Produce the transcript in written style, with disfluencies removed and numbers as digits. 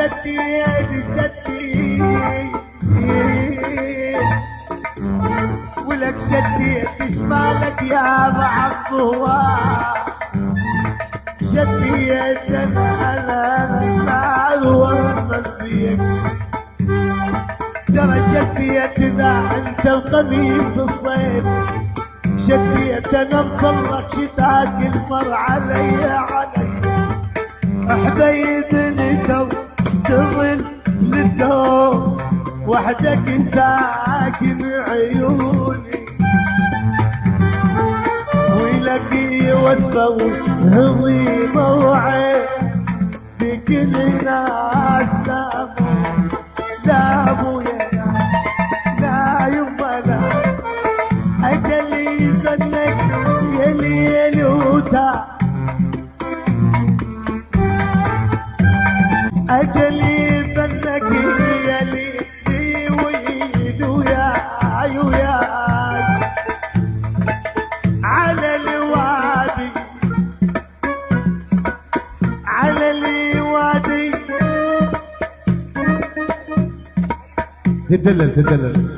جدي جدي ولك جدي تشمالك يا معبوها جدي يا انا وارمز بيك ترى جدي انت القميص الصيف جدي انا مطلق شتاك المر علي حبيبني تظل للدوم وحدك ساكن عيوني ويلقي وتفوت هضيمه وعين في كل ناس لا ابويا لا يما لا اجلي ظنك يا ليل وتا اجلي ظنك يا ليل ويد ويا على الوادي على الوادي تدلل